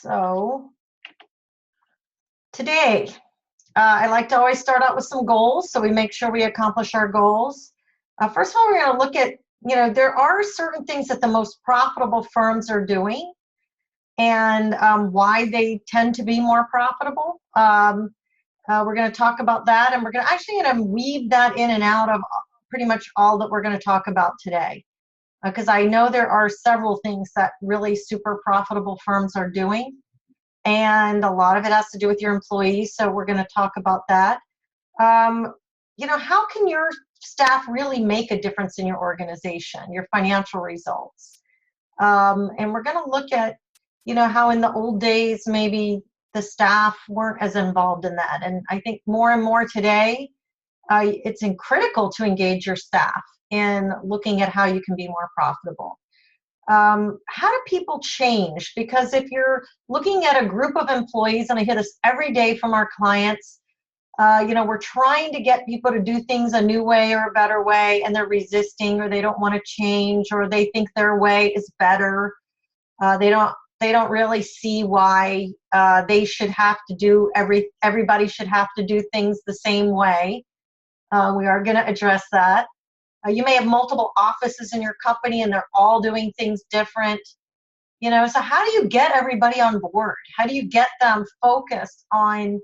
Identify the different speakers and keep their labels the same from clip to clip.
Speaker 1: So today, I like to always start out with some goals so we make sure we accomplish our goals. First of all, we're going to look at, there are certain things that the most profitable firms are doing and why they tend to be more profitable. We're going to talk about that, and we're going to weave that in and out of pretty much all that we're going to talk about today. Because I know there are several things that really super profitable firms are doing, and a lot of it has to do with your employees, so we're going to talk about that. How can your staff really make a difference in your organization, your financial results? And we're going to look at, how in the old days maybe the staff weren't as involved in that, and I think more and more today it's critical to engage your staff in looking at how you can be more profitable. How do people change? Because if you're looking at a group of employees, and I hear this every day from our clients, we're trying to get people to do things a new way or a better way, and they're resisting, or they don't want to change, or they think their way is better. They don't really see why they should have to do everybody should have to do things the same way. We are going to address that. You may have multiple offices in your company and they're all doing things different. So how do you get everybody on board? How do you get them focused on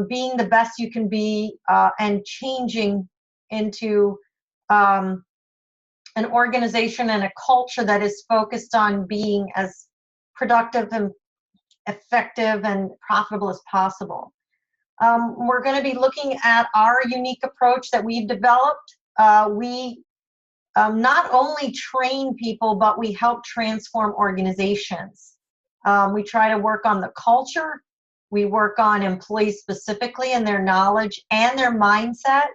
Speaker 1: being the best you can be and changing into an organization and a culture that is focused on being as productive and effective and profitable as possible? We're going to be looking at our unique approach that we've developed. We not only train people, but we help transform organizations. We try to work on the culture. We work on employees specifically and their knowledge and their mindset,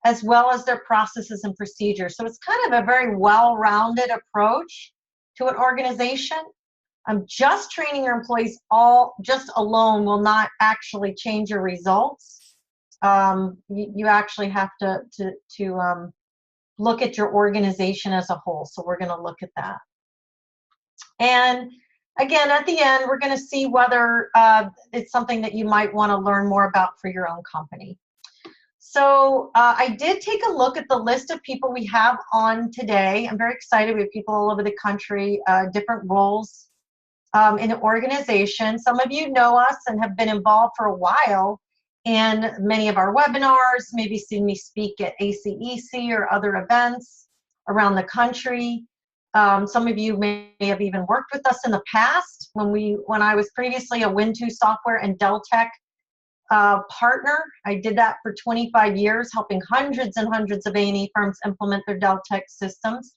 Speaker 1: as well as their processes and procedures. So it's kind of a very well-rounded approach to an organization. Just training your employees just alone will not actually change your results. You actually have to look at your organization as a whole. So we're going to look at that. And again, at the end, we're going to see whether it's something that you might want to learn more about for your own company. So I did take a look at the list of people we have on today. I'm very excited. We have people all over the country, different roles in the organization. Some of you know us and have been involved for a while in many of our webinars, maybe seen me speak at ACEC or other events around the country. Some of you may have even worked with us in the past when I was previously a Win2 software and Dell Tech partner. I did that for 25 years, helping hundreds and hundreds of A&E firms implement their Dell Tech systems.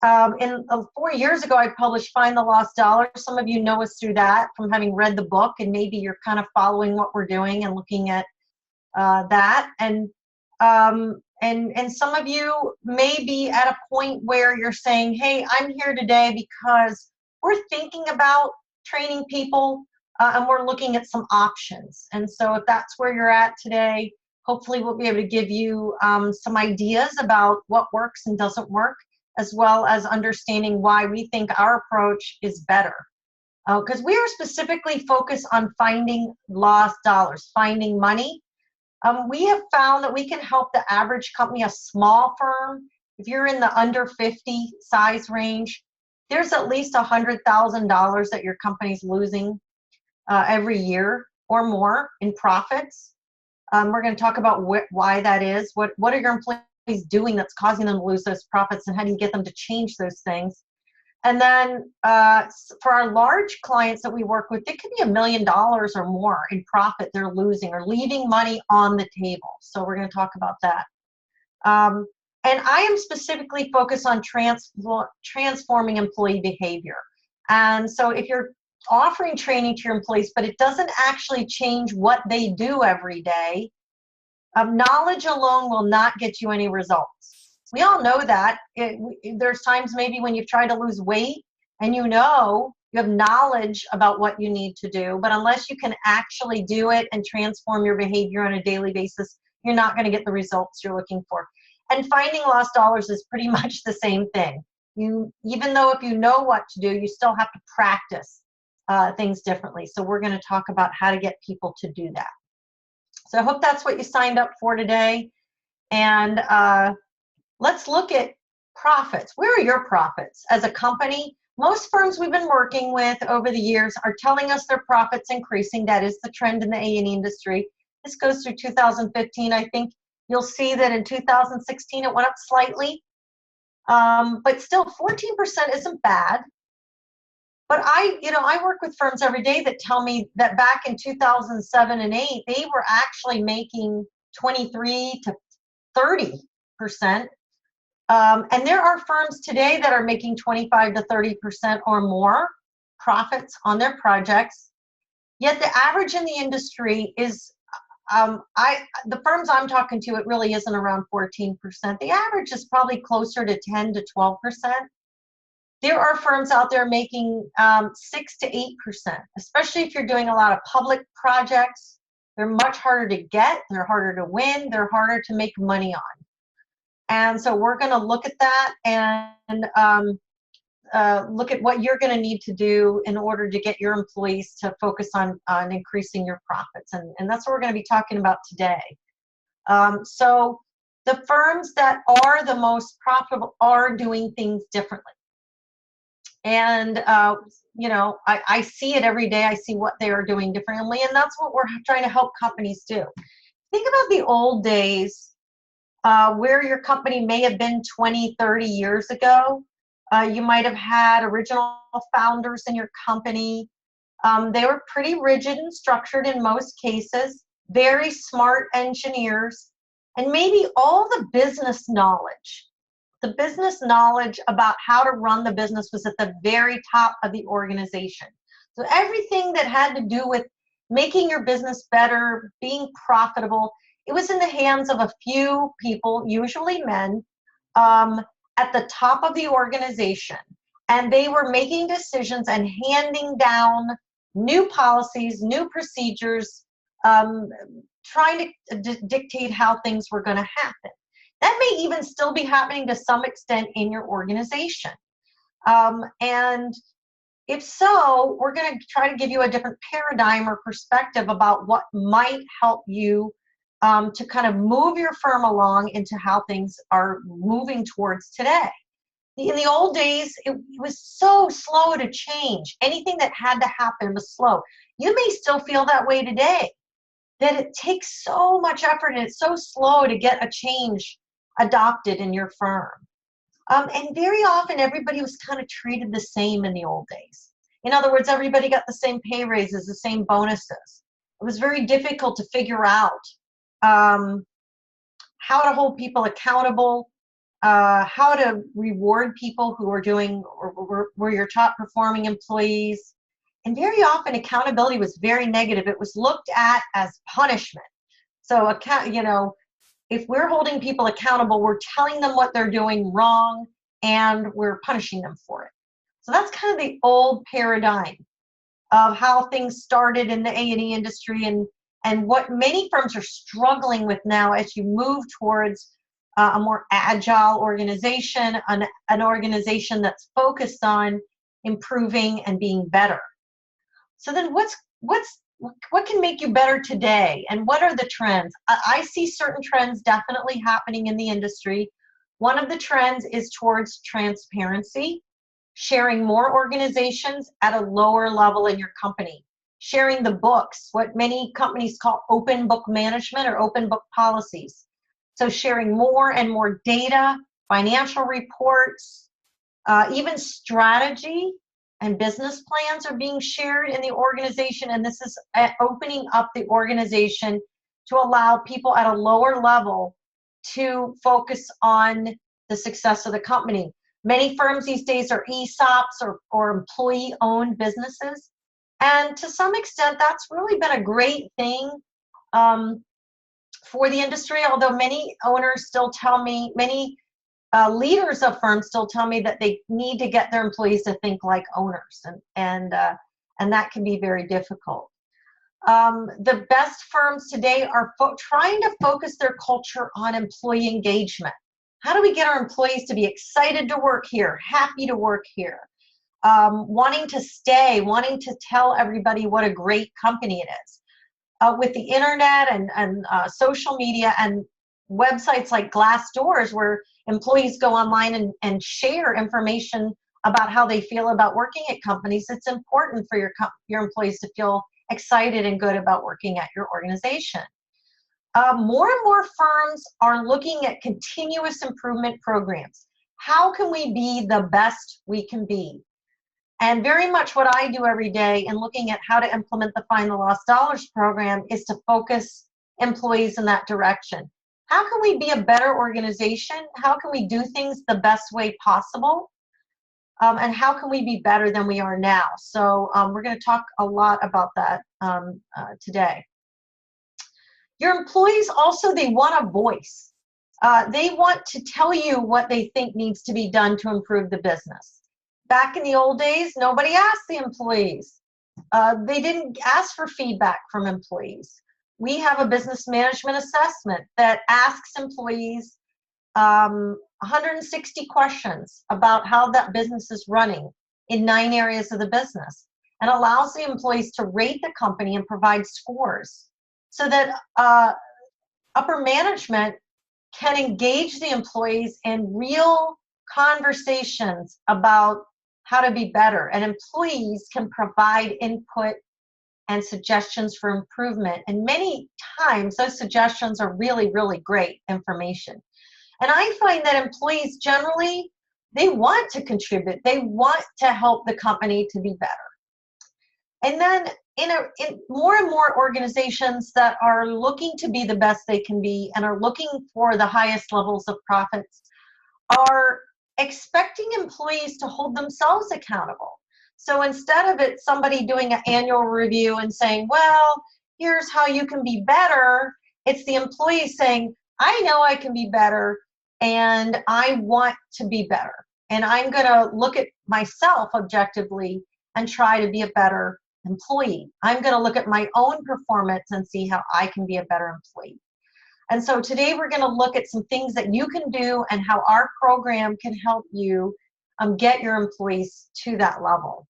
Speaker 1: 4 years ago, I published Find the Lost Dollar. Some of you know us through that from having read the book, and maybe you're kind of following what we're doing and looking at that. And some of you may be at a point where you're saying, hey, I'm here today because we're thinking about training people and we're looking at some options. And so if that's where you're at today, hopefully we'll be able to give you some ideas about what works and doesn't work, as well as understanding why we think our approach is better. Because we are specifically focused on finding lost dollars, finding money. We have found that we can help the average company, a small firm. If you're in the under 50 size range, there's at least $100,000 that your company's losing every year or more in profits. We're going to talk about why that is. What are your employees doing that's causing them to lose those profits, and how do you get them to change those things? And then for our large clients that we work with, it could be $1 million or more in profit they're losing or leaving money on the table. So we're going to talk about that. And I am specifically focused on transforming employee behavior. And so if you're offering training to your employees, but it doesn't actually change what they do every day, knowledge alone will not get you any results. We all know that. There's times maybe when you've tried to lose weight and you have knowledge about what you need to do, but unless you can actually do it and transform your behavior on a daily basis, you're not going to get the results you're looking for. And finding lost dollars is pretty much the same thing. Even though if you know what to do, you still have to practice things differently. So we're going to talk about how to get people to do that. So I hope that's what you signed up for today. And let's look at profits. Where are your profits as a company? Most firms we've been working with over the years are telling us their profits increasing. That is the trend in the A&E industry. This goes through 2015. I think you'll see that in 2016 it went up slightly. But still 14% isn't bad. But I work with firms every day that tell me that back in 2007 and 8, they were actually making 23 to 30%. And there are firms today that are making 25 to 30% or more profits on their projects. Yet the average in the industry is, the firms I'm talking to, it really isn't around 14%. The average is probably closer to 10 to 12%. There are firms out there making 6 to 8%, especially if you're doing a lot of public projects. They're much harder to get, they're harder to win, they're harder to make money on. And so we're going to look at that and look at what you're going to need to do in order to get your employees to focus on increasing your profits. And that's what we're going to be talking about today. So the firms that are the most profitable are doing things differently. And, I see it every day. I see what they are doing differently. And that's what we're trying to help companies do. Think about the old days where your company may have been 20, 30 years ago. You might have had original founders in your company. They were pretty rigid and structured in most cases, very smart engineers, and maybe all the business knowledge. The business knowledge about how to run the business was at the very top of the organization. So everything that had to do with making your business better, being profitable, it was in the hands of a few people, usually men, at the top of the organization. And they were making decisions and handing down new policies, new procedures, trying to dictate how things were going to happen. That may even still be happening to some extent in your organization. And if so, we're going to try to give you a different paradigm or perspective about what might help you to kind of move your firm along into how things are moving towards today. In the old days, it was so slow to change. Anything that had to happen was slow. You may still feel that way today, that it takes so much effort and it's so slow to get a change adopted in your firm. And very often everybody was kind of treated the same in the old days. In other words, everybody got the same pay raises, the same bonuses. It was very difficult to figure out how to hold people accountable, how to reward people who are doing or were your top performing employees. And very often accountability was very negative. It was looked at as punishment. So, if we're holding people accountable, we're telling them what they're doing wrong and we're punishing them for it. So that's kind of the old paradigm of how things started in the A&E industry and what many firms are struggling with now as you move towards a more agile organization, an organization that's focused on improving and being better. So then what can make you better today, and what are the trends? I see certain trends definitely happening in the industry. One of the trends is towards transparency, sharing more organizations at a lower level in your company, sharing the books, what many companies call open book management or open book policies. So sharing more and more data, financial reports, even strategy and business plans are being shared in the organization, and this is opening up the organization to allow people at a lower level to focus on the success of the company. Many firms these days are ESOPs or employee-owned businesses, and to some extent that's really been a great thing for the industry, although many owners still tell me, many leaders of firms still tell me that they need to get their employees to think like owners, and that can be very difficult. The best firms today are trying to focus their culture on employee engagement. How do we get our employees to be excited to work here, happy to work here? wanting to stay, wanting to tell everybody what a great company it is. With the internet and social media and websites like Glassdoors, where employees go online and share information about how they feel about working at companies, it's important for your employees to feel excited and good about working at your organization. More and more firms are looking at continuous improvement programs. How can we be the best we can be? And very much what I do every day in looking at how to implement the Find the Lost Dollars program is to focus employees in that direction. How can we be a better organization? How can we do things the best way possible? And how can we be better than we are now? So we're going to talk a lot about that today. Your employees also, they want a voice. They want to tell you what they think needs to be done to improve the business. Back in the old days, nobody asked the employees. They didn't ask for feedback from employees. We have a business management assessment that asks employees 160 questions about how that business is running in 9 areas of the business, and allows the employees to rate the company and provide scores so that upper management can engage the employees in real conversations about how to be better, and employees can provide input and suggestions for improvement. And many times those suggestions are really, really great information. And I find that employees generally, they want to contribute. They want to help the company to be better. And then in more and more organizations that are looking to be the best they can be and are looking for the highest levels of profits are expecting employees to hold themselves accountable. So instead of it somebody doing an annual review and saying, well, here's how you can be better, it's the employee saying, I know I can be better and I want to be better. And I'm going to look at myself objectively and try to be a better employee. I'm going to look at my own performance and see how I can be a better employee. And so today we're going to look at some things that you can do and how our program can help you get your employees to that level.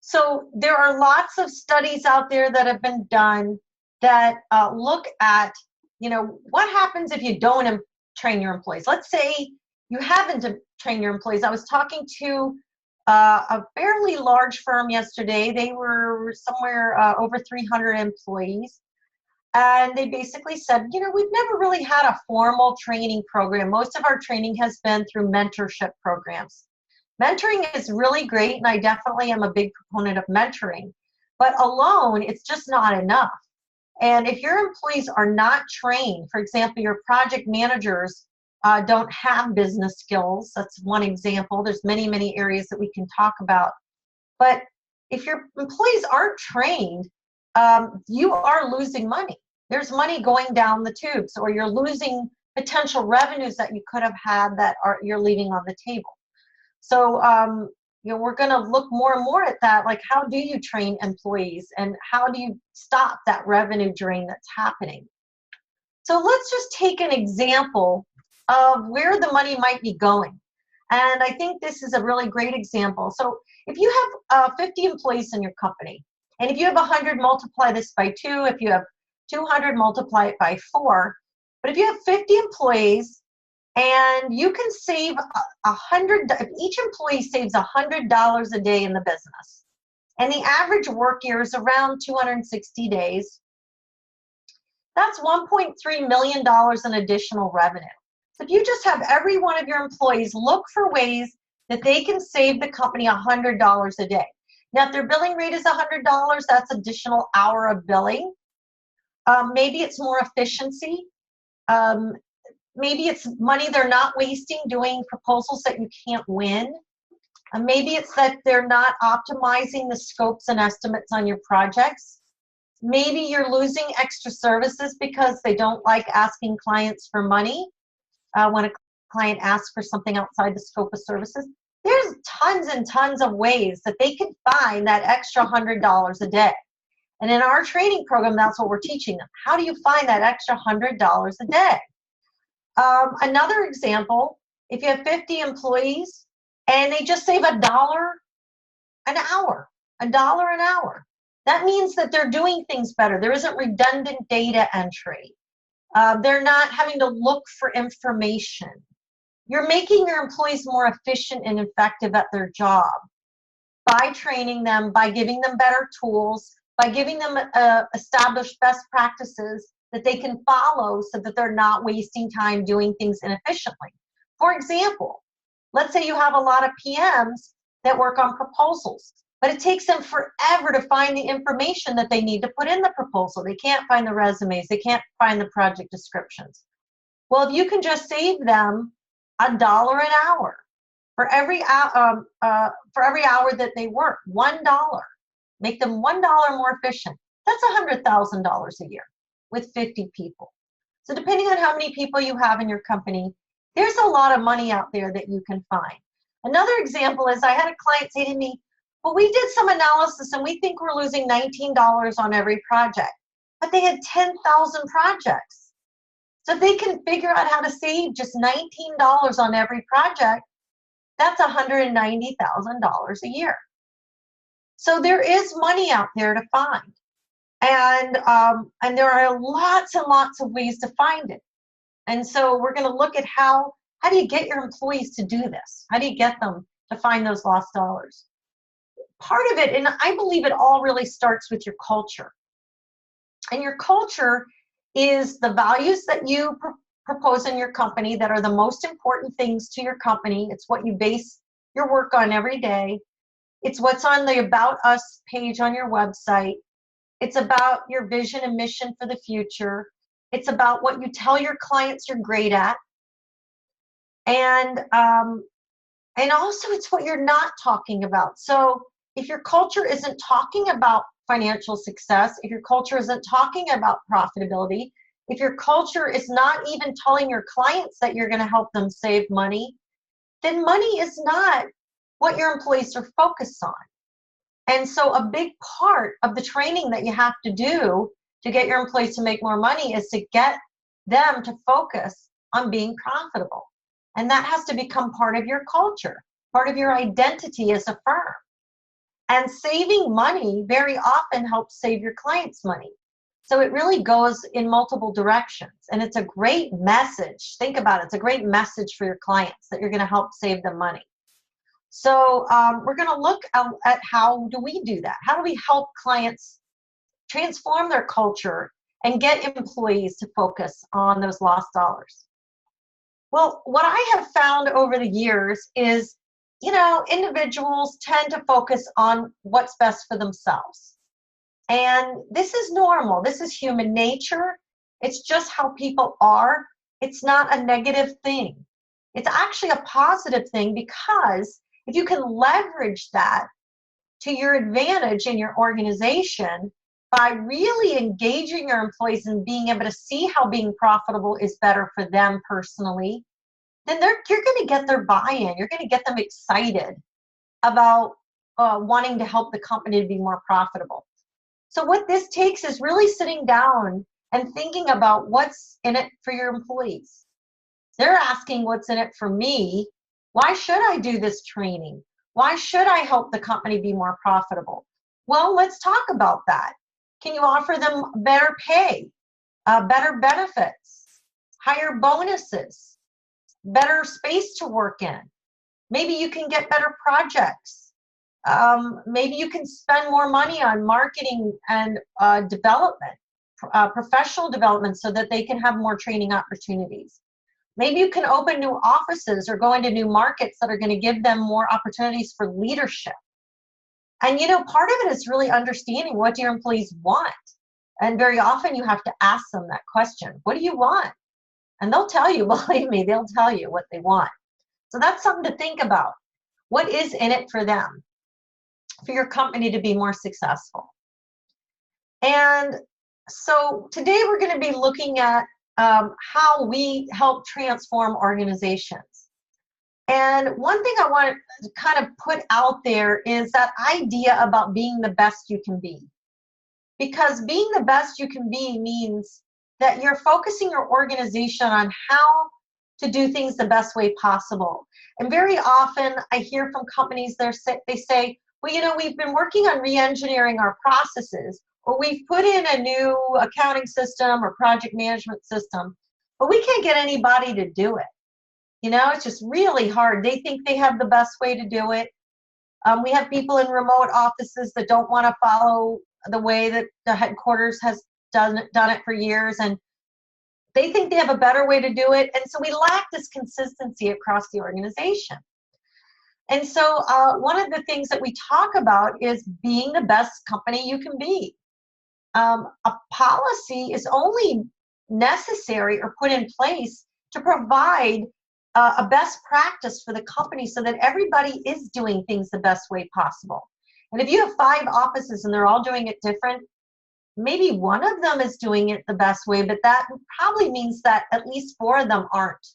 Speaker 1: So there are lots of studies out there that have been done that look at, what happens if you don't train your employees. Let's say you haven't trained your employees. I was talking to a fairly large firm yesterday. They were somewhere over 300 employees. And they basically said, we've never really had a formal training program. Most of our training has been through mentorship programs. Mentoring is really great, and I definitely am a big proponent of mentoring. But alone, it's just not enough. And if your employees are not trained, for example, your project managers don't have business skills. That's one example. There's many, many areas that we can talk about. But if your employees aren't trained, you are losing money. There's money going down the tubes, or you're losing potential revenues that you could have had that you're leaving on the table. So, we're going to look more and more at that, like how do you train employees and how do you stop that revenue drain that's happening? So let's just take an example of where the money might be going. And I think this is a really great example. So if you have 50 employees in your company, and if you have 100, multiply this by 2. If you have 200, multiply it by 4. But if you have 50 employees and you can save if each employee saves $100 a day in the business, and the average work year is around 260 days, that's $1.3 million in additional revenue. So if you just have every one of your employees look for ways that they can save the company $100 a day. Now, if their billing rate is $100, that's additional hour of billing. Maybe it's more efficiency. Maybe it's money they're not wasting doing proposals that you can't win. Maybe it's that they're not optimizing the scopes and estimates on your projects. Maybe you're losing extra services because they don't like asking clients for money when a client asks for something outside the scope of services. There's tons and tons of ways that they can find that extra $100 a day. And in our training program, that's what we're teaching them. How do you find that extra $100 a day? Another example, if you have 50 employees and they just save $1 an hour, $1 an hour. That means that they're doing things better. There isn't redundant data entry. They're not having to look for information. You're making your employees more efficient and effective at their job by training them, by giving them better tools, by giving them established best practices that they can follow so that they're not wasting time doing things inefficiently. For example, let's say you have a lot of PMs that work on proposals, but it takes them forever to find the information that they need to put in the proposal. They can't find the resumes. They can't find the project descriptions. Well, if you can just save them $1 an hour for every hour that they work, $1, make them $1 more efficient. That's $100,000 a year with 50 people. So depending on how many people you have in your company, there's a lot of money out there that you can find. Another example is I had a client say to me, well, we did some analysis and we think we're losing $19 on every project, but they had 10,000 projects. So if they can figure out how to save just $19 on every project, that's $190,000 a year. So there is money out there to find. And there are lots and lots of ways to find it. And so we're going to look at how do you get your employees to do this? How do you get them to find those lost dollars? Part of it, and I believe it all really starts with your culture. And your culture is the values that you propose in your company that are the most important things to your company. It's what you base your work on every day. It's what's on the About Us page on your website. It's about your vision and mission for the future. It's about what you tell your clients you're great at. And also it's what you're not talking about. So if your culture isn't talking about financial success, if your culture isn't talking about profitability, if your culture is not even telling your clients that you're going to help them save money, then money is not what your employees are focused on. And so a big part of the training that you have to do to get your employees to make more money is to get them to focus on being profitable. And that has to become part of your culture, part of your identity as a firm. And saving money very often helps save your clients money. So it really goes in multiple directions. And it's a great message. Think about it. It's a great message for your clients that you're going to help save them money. So we're going to look at how do we do that? How do we help clients transform their culture and get employees to focus on those lost dollars? Well, what I have found over the years is, individuals tend to focus on what's best for themselves. And this is normal. This is human nature. It's just how people are. It's not a negative thing. It's actually a positive thing, because if you can leverage that to your advantage in your organization by really engaging your employees and being able to see how being profitable is better for them personally, then you're going to get their buy-in. You're going to get them excited about wanting to help the company to be more profitable. So what this takes is really sitting down and thinking about what's in it for your employees. They're asking what's in it for me. Why should I do this training? Why should I help the company be more profitable? Well, let's talk about that. Can you offer them better pay, better benefits, higher bonuses, better space to work in? Maybe you can get better projects. Maybe you can spend more money on marketing and development, professional development, so that they can have more training opportunities. Maybe you can open new offices or go into new markets that are going to give them more opportunities for leadership. And part of it is really understanding, what do your employees want? And very often you have to ask them that question. What do you want? And they'll tell you, believe me, they'll tell you what they want. So that's something to think about. What is in it for them, for your company to be more successful? And so today we're going to be looking at how we help transform organizations. And one thing I want to kind of put out there is that idea about being the best you can be. Because being the best you can be means that you're focusing your organization on how to do things the best way possible. And very often I hear from companies, they say, well, you know, we've been working on re-engineering our processes, or we've put in a new accounting system or project management system, but we can't get anybody to do it. You know, it's just really hard. They think they have the best way to do it. We have people in remote offices that don't want to follow the way that the headquarters has done it for years, and they think they have a better way to do it. And so we lack this consistency across the organization. And so one of the things that we talk about is being the best company you can be. A policy is only necessary or put in place to provide a best practice for the company so that everybody is doing things the best way possible. And if you have 5 offices and they're all doing it different, maybe one of them is doing it the best way, but that probably means that at least 4 of them aren't,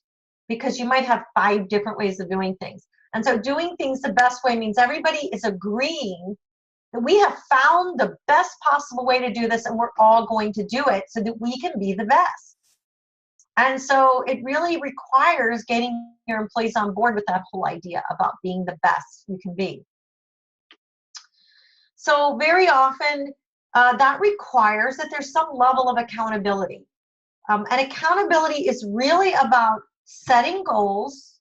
Speaker 1: because you might have 5 different ways of doing things. And so doing things the best way means everybody is agreeing that we have found the best possible way to do this, and we're all going to do it so that we can be the best. And so it really requires getting your employees on board with that whole idea about being the best you can be. So very often that requires that there's some level of accountability. And accountability is really about setting goals,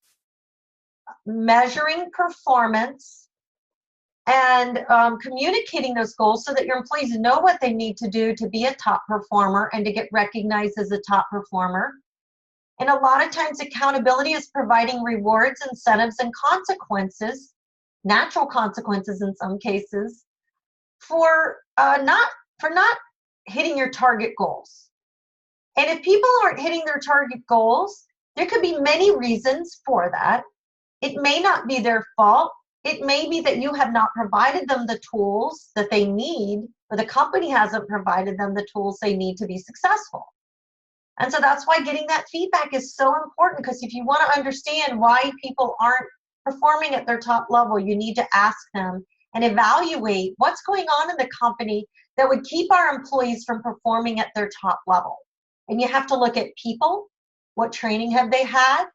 Speaker 1: measuring performance, and communicating those goals so that your employees know what they need to do to be a top performer and to get recognized as a top performer. And a lot of times accountability is providing rewards, incentives, and consequences, natural consequences in some cases, for not hitting your target goals. And if people aren't hitting their target goals, there could be many reasons for that. It may not be their fault. It may be that you have not provided them the tools that they need, or the company hasn't provided them the tools they need to be successful. And so that's why getting that feedback is so important, because if you want to understand why people aren't performing at their top level, you need to ask them and evaluate what's going on in the company that would keep our employees from performing at their top level. And you have to look at people. What training have they had?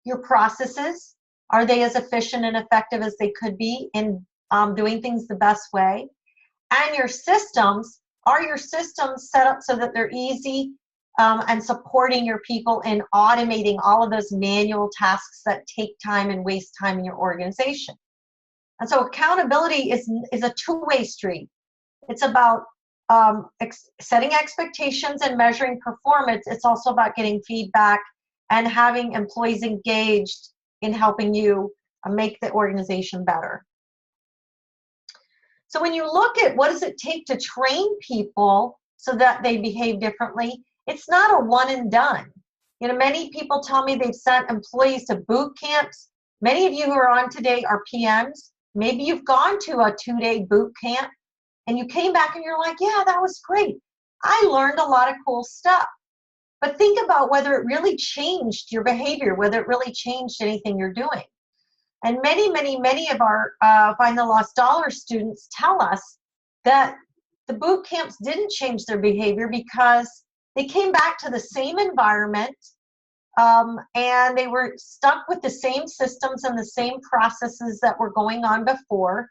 Speaker 1: Your processes. Are they as efficient and effective as they could be in doing things the best way? And your systems. Are your systems set up so that they're easy and supporting your people in automating all of those manual tasks that take time and waste time in your organization? And so accountability is a two-way street. It's about setting expectations and measuring performance. It's also about getting feedback and having employees engaged in helping you make the organization better. So when you look at what does it take to train people so that they behave differently, it's not a one and done. You know, many people tell me they've sent employees to boot camps. Many of you who are on today are PMs. Maybe you've gone to a 2-day boot camp and you came back and you're like, yeah, that was great. I learned a lot of cool stuff. But think about whether it really changed your behavior, whether it really changed anything you're doing. And many of our Find the Lost Dollar students tell us that the boot camps didn't change their behavior because they came back to the same environment and they were stuck with the same systems and the same processes that were going on before.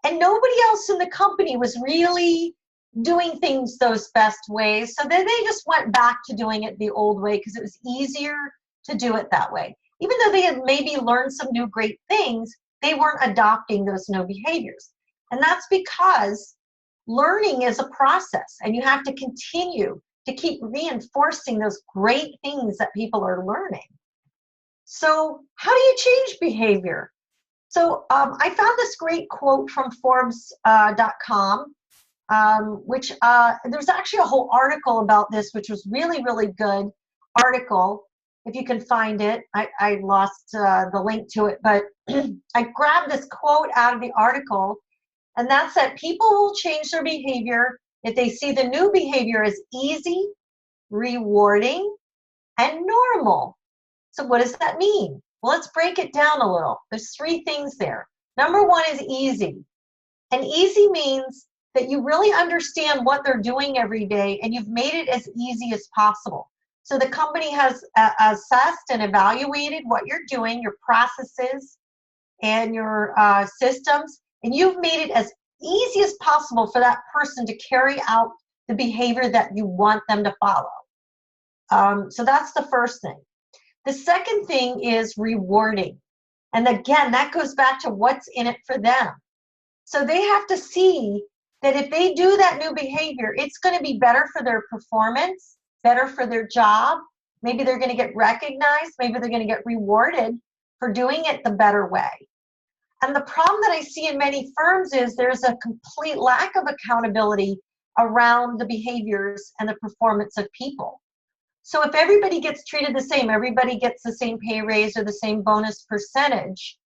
Speaker 1: And nobody else in the company was really doing things those best ways. So then they just went back to doing it the old way because it was easier to do it that way. Even though they had maybe learned some new great things, they weren't adopting those new behaviors. And that's because learning is a process, and you have to continue to keep reinforcing those great things that people are learning. So how do you change behavior? So I found this great quote from Forbes.com, which there's actually a whole article about this, which was really, really good article. If you can find it, I lost the link to it, but I grabbed this quote out of the article, and that's that people will change their behavior if they see the new behavior as easy, rewarding, and normal. So what does that mean? Well, let's break it down a little. There's 3 things there. Number 1 is easy. And easy means that you really understand what they're doing every day and you've made it as easy as possible. So the company has assessed and evaluated what you're doing, your processes and your systems, and you've made it as easy as possible for that person to carry out the behavior that you want them to follow. So that's the first thing. The second thing is rewarding. And again, that goes back to what's in it for them. So they have to see that if they do that new behavior, it's going to be better for their performance, better for their job. Maybe they're going to get recognized. Maybe they're going to get rewarded for doing it the better way. And the problem that I see in many firms is there's a complete lack of accountability around the behaviors and the performance of people. So if everybody gets treated the same, everybody gets the same pay raise or the same bonus percentage,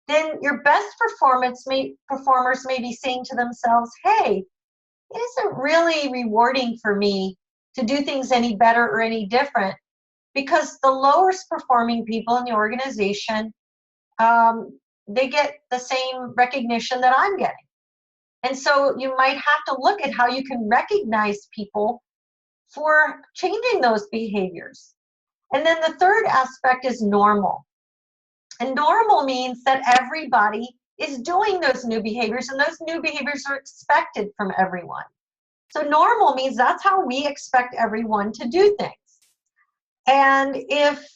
Speaker 1: then your best performers may be saying to themselves, hey, it isn't really rewarding for me to do things any better or any different, because the lowest performing people in the organization, they get the same recognition that I'm getting. And so you might have to look at how you can recognize people for changing those behaviors. And then the third aspect is normal. And normal means that everybody is doing those new behaviors, and those new behaviors are expected from everyone. So normal means that's how we expect everyone to do things. And if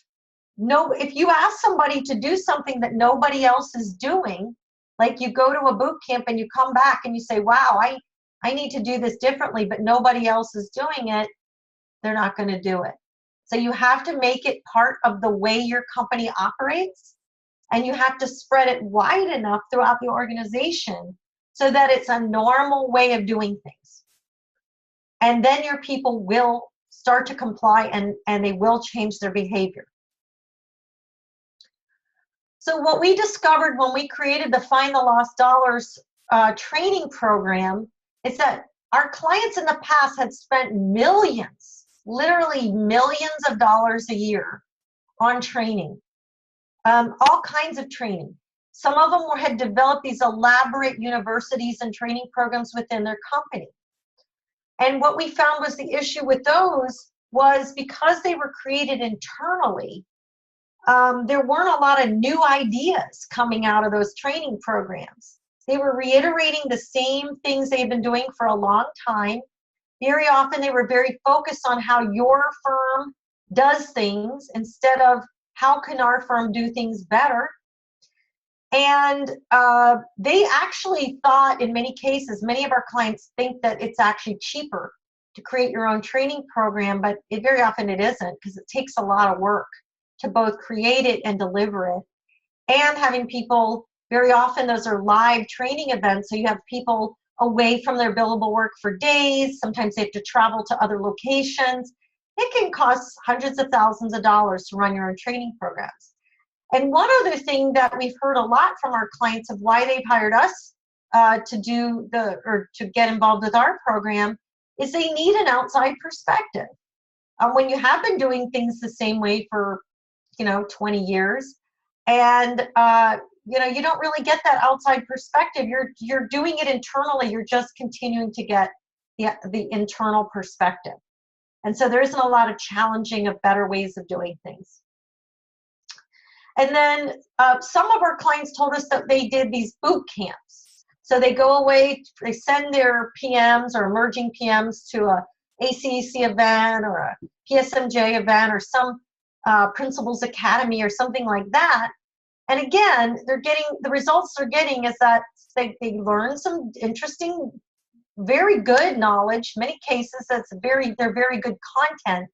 Speaker 1: you ask somebody to do something that nobody else is doing, like you go to a boot camp and you come back and you say, wow, I need to do this differently, but nobody else is doing it, they're not going to do it. So you have to make it part of the way your company operates, and you have to spread it wide enough throughout the organization so that it's a normal way of doing things. And then your people will start to comply, and they will change their behavior. So what we discovered when we created the Find the Lost Dollars training program is that our clients in the past had spent millions, literally millions of dollars a year on training, all kinds of training. Some of them had developed these elaborate universities and training programs within their company. And what we found was the issue with those was because they were created internally, there weren't a lot of new ideas coming out of those training programs. They were reiterating the same things they've been doing for a long time. Very often they were very focused on how your firm does things instead of how can our firm do things better. And they actually thought, in many cases, many of our clients think that it's actually cheaper to create your own training program, but very often it isn't, because it takes a lot of work to both create it and deliver it. And having people, very often those are live training events, so you have people away from their billable work for days. Sometimes they have to travel to other locations. It can cost hundreds of thousands of dollars to run your own training programs. And one other thing that we've heard a lot from our clients of why they've hired us to get involved with our program is they need an outside perspective. When you have been doing things the same way for 20 years, and you don't really get that outside perspective. You're doing it internally. You're just continuing to get the internal perspective. And so there isn't a lot of challenging of better ways of doing things. And then some of our clients told us that they did these boot camps. So they go away, they send their PMs or emerging PMs to a ACEC event or a PSMJ event or some Principals Academy or something like that. And again, the results they're getting is that they learn some interesting, very good knowledge. Many cases, they're very good content.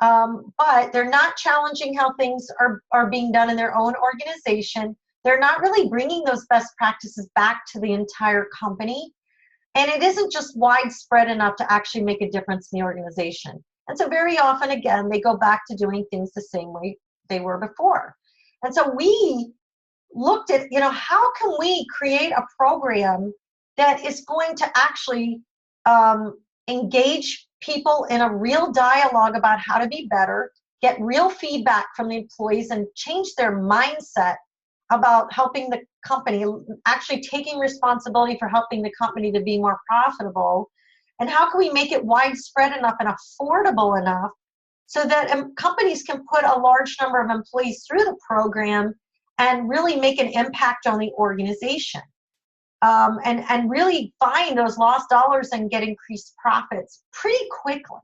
Speaker 1: But they're not challenging how things are being done in their own organization. They're not really bringing those best practices back to the entire company. And it isn't just widespread enough to actually make a difference in the organization. And so very often, again, they go back to doing things the same way they were before. And so we looked at, how can we create a program that is going to actually engage people in a real dialogue about how to be better, get real feedback from the employees, and change their mindset about helping the company, actually taking responsibility for helping the company to be more profitable. And how can we make it widespread enough and affordable enough so that companies can put a large number of employees through the program and really make an impact on the organization, and really find those lost dollars and get increased profits pretty quickly.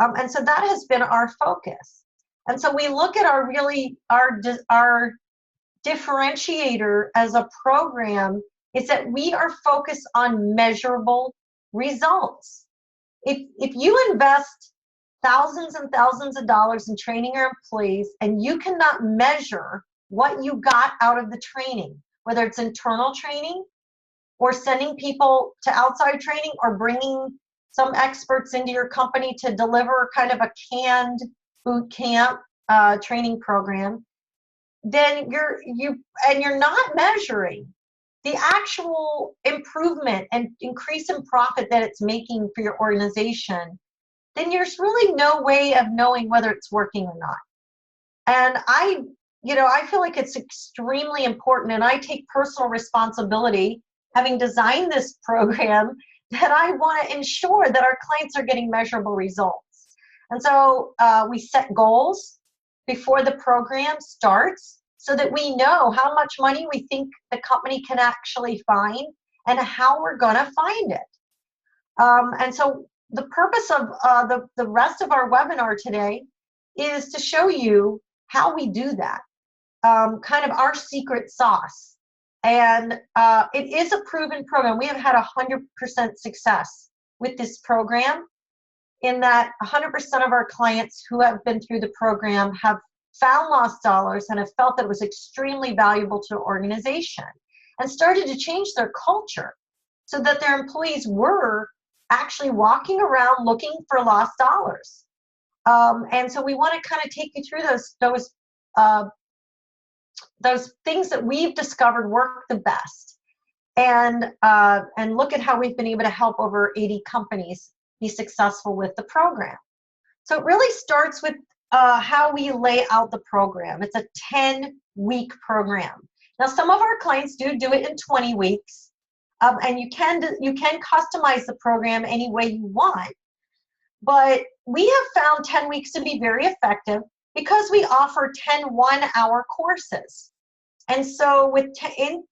Speaker 1: And so that has been our focus. And so we look at our differentiator as a program is that we are focused on measurable results. If you invest thousands and thousands of dollars in training your employees and you cannot measure what you got out of the training, whether it's internal training or sending people to outside training or bringing some experts into your company to deliver kind of a canned boot camp training program, then you're not measuring the actual improvement and increase in profit that it's making for your organization, then there's really no way of knowing whether it's working or not. And I feel like it's extremely important, and I take personal responsibility, having designed this program, that I want to ensure that our clients are getting measurable results. And so we set goals before the program starts so that we know how much money we think the company can actually find and how we're going to find it. And so the purpose of the rest of our webinar today is to show you how we do that, kind of our secret sauce. And it is a proven program. We have had 100% success with this program, in that 100% of our clients who have been through the program have found lost dollars and have felt that it was extremely valuable to their organization and started to change their culture so that their employees were actually walking around looking for lost dollars. And so we want to kind of take you through those things that we've discovered work the best, and look at how we've been able to help over 80 companies be successful with the program. So it really starts with how we lay out the program. It's a 10-week program. Now, some of our clients do it in 20 weeks, and you can customize the program any way you want. But we have found 10 weeks to be very effective because we offer 10 one-hour courses. And so with 10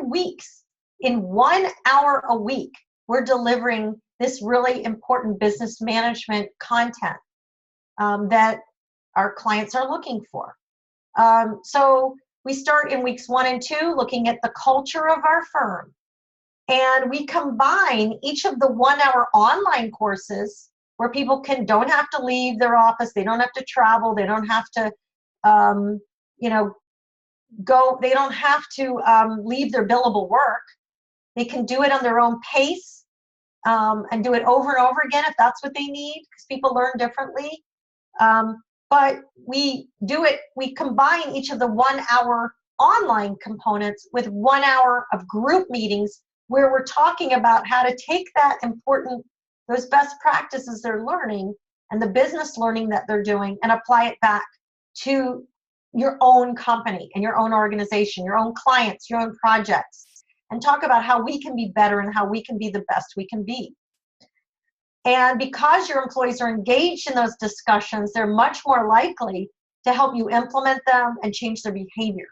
Speaker 1: weeks, in 1 hour a week, we're delivering this really important business management content that our clients are looking for. So we start in weeks 1 and 2 looking at the culture of our firm. And we combine each of the 1 hour online courses where people don't have to leave their office, they don't have to travel, they don't have to, they don't have to leave their billable work. They can do it on their own pace and do it over and over again if that's what they need, because people learn differently. But we combine each of the 1 hour online components with 1 hour of group meetings where we're talking about how to take those best practices they're learning and the business learning that they're doing and apply it back to your own company and your own organization, your own clients, your own projects, and talk about how we can be better and how we can be the best we can be. And because your employees are engaged in those discussions, they're much more likely to help you implement them and change their behavior.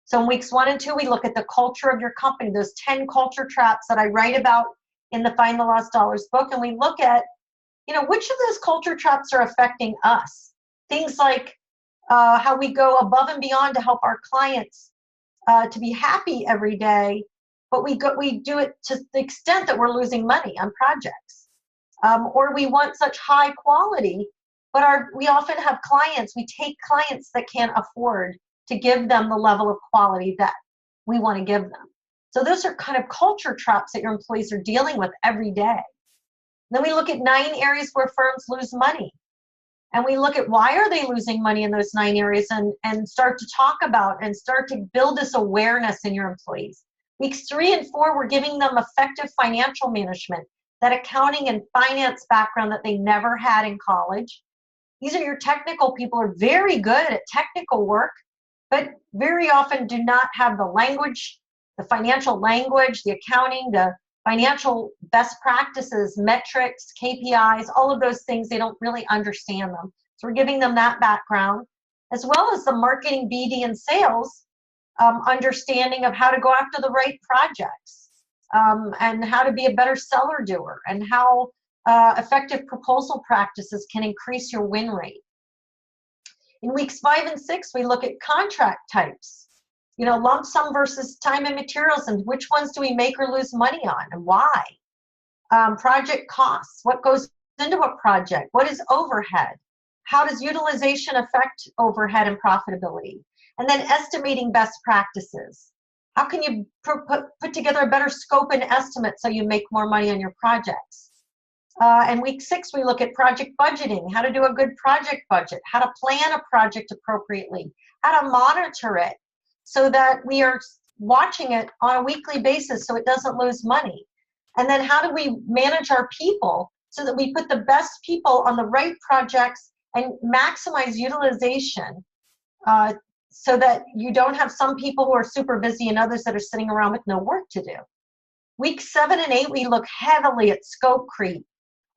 Speaker 1: So in weeks 1 and 2, we look at the culture of your company, those 10 culture traps that I write about in the Find the Lost Dollars book. And we look at, which of those culture traps are affecting us. Things like how we go above and beyond to help our clients to be happy every day, but we do it to the extent that we're losing money on projects. Or we want such high quality, but we often have clients, we take clients that can't afford to give them the level of quality that we want to give them. So those are kind of culture traps that your employees are dealing with every day. Then we look at 9 areas where firms lose money. And we look at why are they losing money in those 9 areas and start to talk about and start to build this awareness in your employees. Weeks 3 and 4, we're giving them effective financial management, that accounting and finance background that they never had in college. These are your technical people who are very good at technical work, but very often do not have the language, the financial language, the accounting, the financial best practices, metrics, KPIs, all of those things, they don't really understand them. So we're giving them that background, as well as the marketing, BD, and sales understanding of how to go after the right projects, and how to be a better seller doer, and how effective proposal practices can increase your win rate. In weeks 5 and 6, we look at contract types. You know, lump sum versus time and materials, and which ones do we make or lose money on, and why? Project costs, what goes into a project? What is overhead? How does utilization affect overhead and profitability? And then estimating best practices. How can you put together a better scope and estimate so you make more money on your projects? And week 6, we look at project budgeting, how to do a good project budget, how to plan a project appropriately, how to monitor it so that we are watching it on a weekly basis so it doesn't lose money. And then how do we manage our people so that we put the best people on the right projects and maximize utilization, so that you don't have some people who are super busy and others that are sitting around with no work to do. Week 7 and 8, we look heavily at scope creep,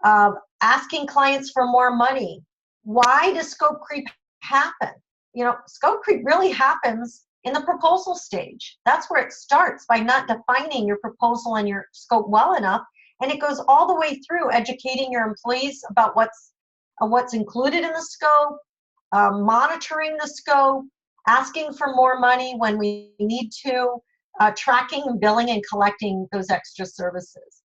Speaker 1: asking clients for more money. Why does scope creep happen? You know, scope creep really happens in the proposal stage. That's where it starts, by not defining your proposal and your scope well enough. And it goes all the way through educating your employees about what's included in the scope, monitoring the scope, asking for more money when we need to, tracking and billing and collecting those extra services.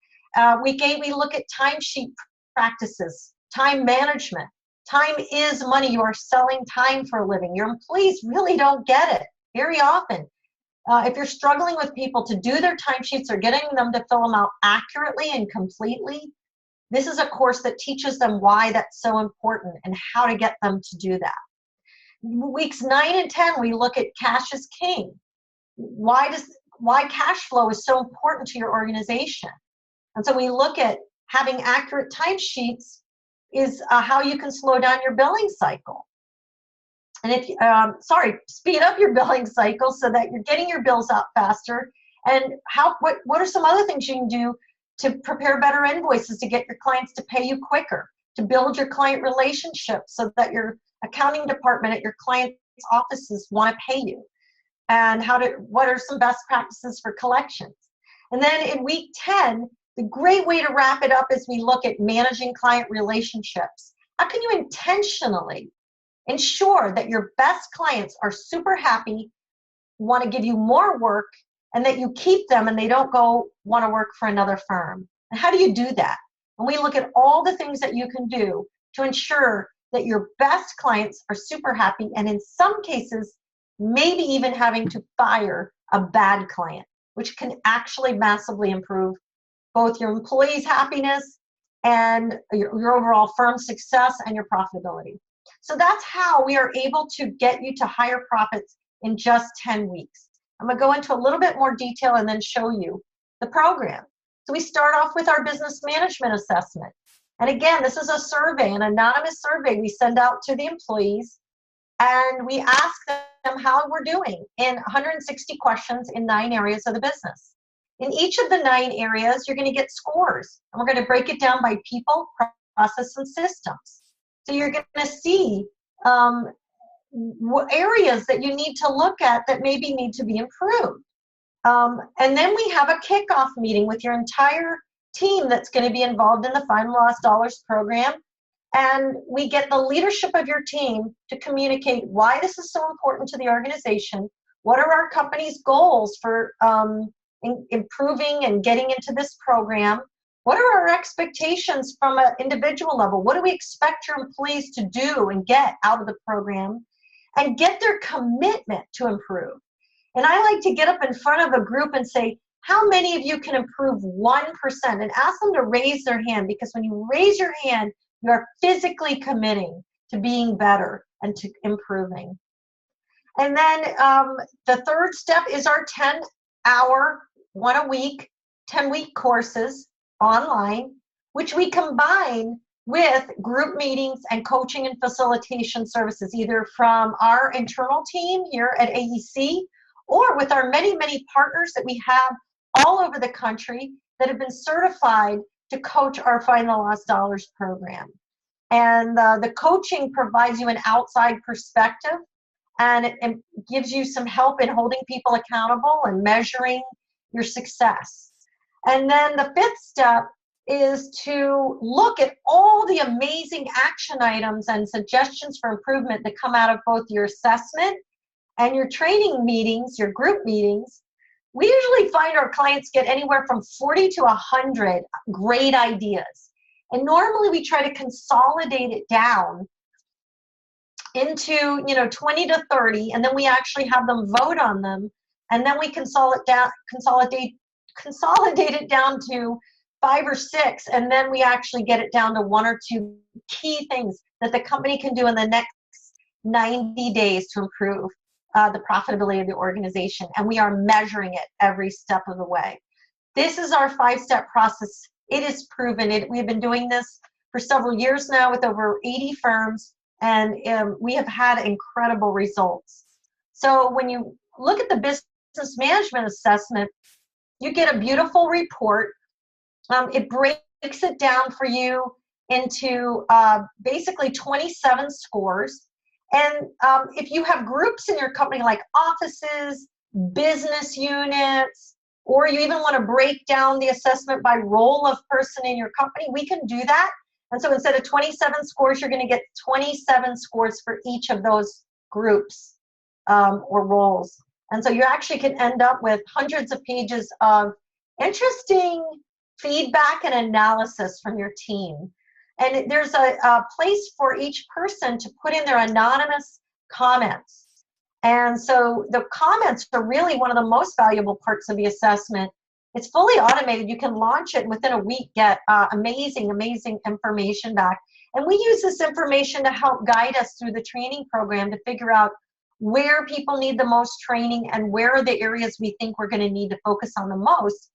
Speaker 1: Week 8, we look at timesheet practices, time management. Time is money. You are selling time for a living. Your employees really don't get it very often. If you're struggling with people to do their timesheets or getting them to fill them out accurately and completely, this is a course that teaches them why that's so important and how to get them to do that. Weeks 9 and 10, we look at cash is king. Why cash flow is so important to your organization. And so we look at having accurate timesheets is how you can slow down your billing cycle. And if speed up your billing cycle so that you're getting your bills out faster. And what are some other things you can do to prepare better invoices to get your clients to pay you quicker, to build your client relationships so that your accounting department at your client's offices want to pay you, and what are some best practices for collections. And then in week 10, the great way to wrap it up is we look at managing client relationships. How can you intentionally ensure that your best clients are super happy, want to give you more work, and that you keep them and they don't go want to work for another firm? And how do you do that? And we look at all the things that you can do to ensure that your best clients are super happy, and in some cases, maybe even having to fire a bad client, which can actually massively improve both your employees' happiness and your overall firm success and your profitability. So that's how we are able to get you to higher profits in just 10 weeks. I'm going to go into a little bit more detail and then show you the program. So we start off with our business management assessment. And again, this is a survey, an anonymous survey we send out to the employees, and we ask them how we're doing in 160 questions in 9 areas of the business. In each of the 9 areas, you're going to get scores, and we're going to break it down by people, process, and systems. So you're going to see areas that you need to look at that maybe need to be improved. And then we have a kickoff meeting with your entire team that's going to be involved in the Find Lost Dollars program. And we get the leadership of your team to communicate why this is so important to the organization. What are our company's goals for improving and getting into this program? What are our expectations from an individual level? What do we expect your employees to do and get out of the program? And get their commitment to improve. And I like to get up in front of a group and say, how many of you can improve 1%? And ask them to raise their hand, because when you raise your hand, you are physically committing to being better and to improving. And then the third step is our 10-hour, 1 a week, 10-week courses online, which we combine with group meetings and coaching and facilitation services, either from our internal team here at AEC or with our many, many partners that we have all over the country that have been certified to coach our Find the Lost Dollars program. And the coaching provides you an outside perspective, and it gives you some help in holding people accountable and measuring your success. And then the fifth step is to look at all the amazing action items and suggestions for improvement that come out of both your assessment and your training meetings, your group meetings. We usually find our clients get anywhere from 40 to 100 great ideas. And normally we try to consolidate it down into 20 to 30, and then we actually have them vote on them, and then we consolidate it down to 5 or 6, and then we actually get it down to 1 or 2 key things that the company can do in the next 90 days to improve the profitability of the organization. And we are measuring it every step of the way. This is our 5-step process. It is proven. We've been doing this for several years now with over 80 firms, and we have had incredible results. So when you look at the business management assessment, you get a beautiful report. It breaks it down for you into basically 27 scores. And if you have groups in your company like offices, business units, or you even want to break down the assessment by role of person in your company, we can do that. And so instead of 27 scores, you're going to get 27 scores for each of those groups or roles. And so you actually can end up with hundreds of pages of interesting feedback and analysis from your team. And there's a place for each person to put in their anonymous comments. And so the comments are really one of the most valuable parts of the assessment. It's fully automated. You can launch it, and within a week get amazing, amazing information back. And we use this information to help guide us through the training program to figure out where people need the most training and where are the areas we think we're going to need to focus on the most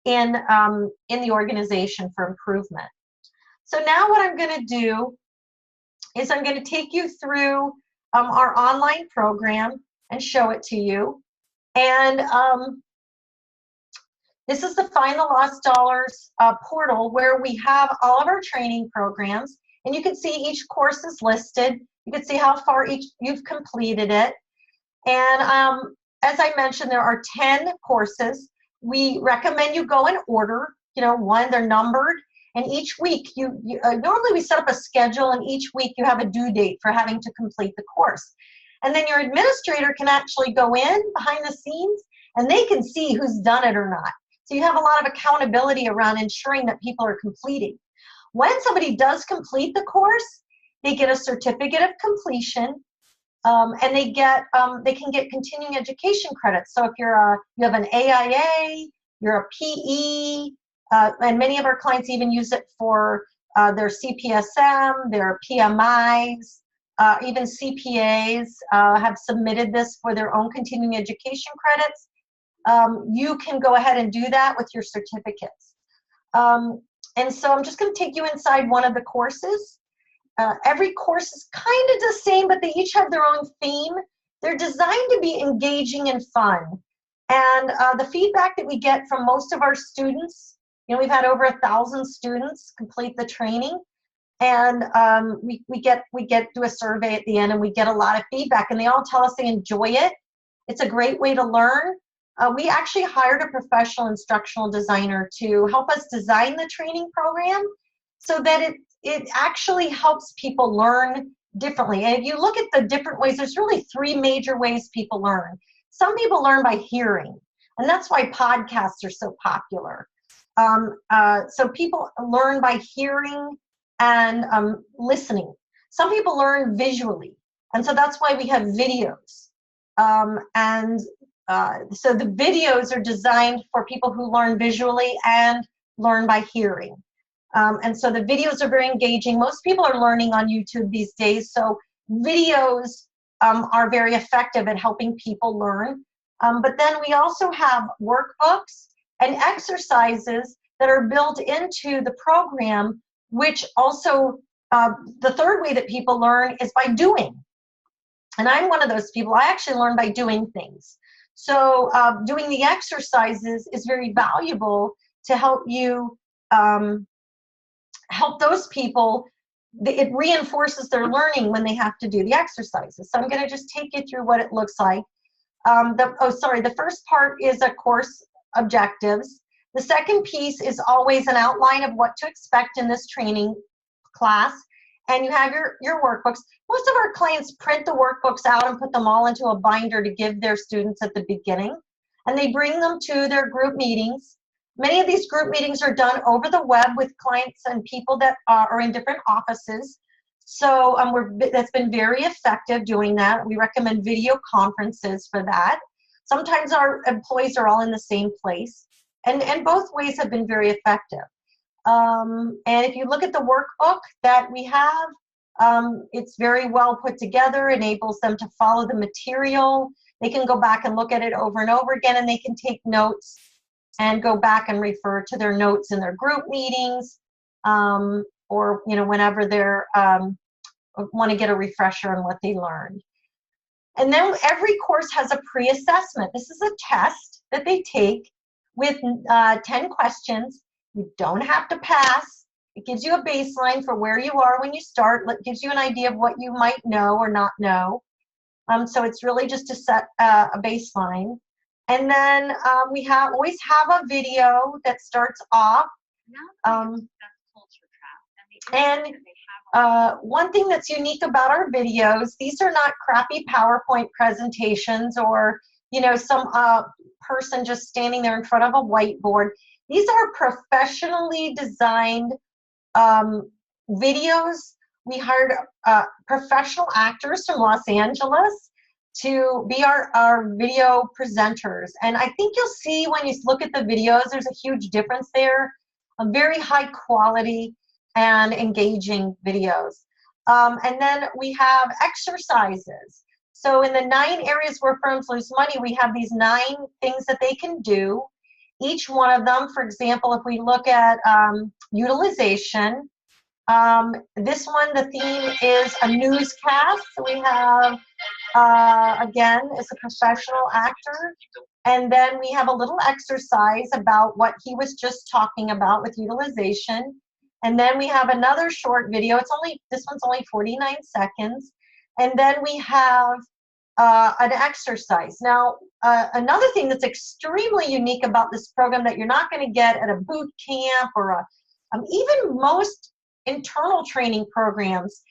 Speaker 1: in the organization for improvement. So now what I'm going to do is I'm going to take you through our online program and show it to you. And this is the Find the Lost Dollars portal, where we have all of our training programs. And you can see each course is listed. You can see how far you've completed it. And as I mentioned, there are 10 courses. We recommend you go in order. One, they're numbered. And each week, normally we set up a schedule, and each week you have a due date for having to complete the course. And then your administrator can actually go in behind the scenes, and they can see who's done it or not. So you have a lot of accountability around ensuring that people are completing. When somebody does complete the course, they get a certificate of completion, and they can get continuing education credits. So if you have an AIA, you're a PE, and many of our clients even use it for their CPSM, their PMIs, even CPAs have submitted this for their own continuing education credits. You can go ahead and do that with your certificates. And so I'm just going to take you inside one of the courses. Every course is kind of the same, but they each have their own theme. They're designed to be engaging and fun. And the feedback that we get from most of our students, we've had over 1,000 students complete the training, and we get to a survey at the end, and we get a lot of feedback, and they all tell us they enjoy it. It's a great way to learn. We actually hired a professional instructional designer to help us design the training program so that it actually helps people learn differently. And if you look at the different ways, there's really 3 major ways people learn. Some people learn by hearing, and that's why podcasts are so popular. So people learn by hearing and listening. Some people learn visually, and so that's why we have videos. So the videos are designed for people who learn visually and learn by hearing. And so the videos are very engaging. Most people are learning on YouTube these days, so videos are very effective at helping people learn. But then we also have workbooks and exercises that are built into the program, which also, the third way that people learn is by doing. And I'm one of those people. I actually learn by doing things. So doing the exercises is very valuable to help you help those people. It reinforces their learning when they have to do the exercises. So I'm going to just take you through what it looks like. The first part is a course objectives. The second piece is always an outline of what to expect in this training class. And you have your workbooks. Most of our clients print the workbooks out and put them all into a binder to give their students at the beginning. And they bring them to their group meetings. Many of these group meetings are done over the web with clients and people that are in different offices. So that's been very effective doing that. We recommend video conferences for that. Sometimes our employees are all in the same place. And both ways have been very effective. And if you look at the workbook that we have, it's very well put together, enables them to follow the material. They can go back and look at it over and over again, and they can take notes and go back and refer to their notes in their group meetings, or whenever they're want to get a refresher on what they learned. And then every course has a pre-assessment. This is a test that they take with 10 questions. You don't have to pass. It gives you a baseline for where you are when you start. It gives you an idea of what you might know or not know. So it's really just to set a baseline. And then we always have a video that starts off. One thing that's unique about our videos, these are not crappy PowerPoint presentations or some person just standing there in front of a whiteboard. These are professionally designed videos. We hired professional actors from Los Angeles to be our video presenters. And I think you'll see when you look at the videos, there's a huge difference there. A very high quality and engaging videos. And then we have exercises. So in the 9 areas where firms lose money, we have these 9 things that they can do. Each one of them, for example, if we look at utilization, this one, the theme is a newscast. So we have, again, it's a professional actor. And then we have a little exercise about what he was just talking about with utilization. And then we have another short video. This one's only 49 seconds. And then we have an exercise. Now, another thing that's extremely unique about this program that you're not going to get at a boot camp or even most internal training programs,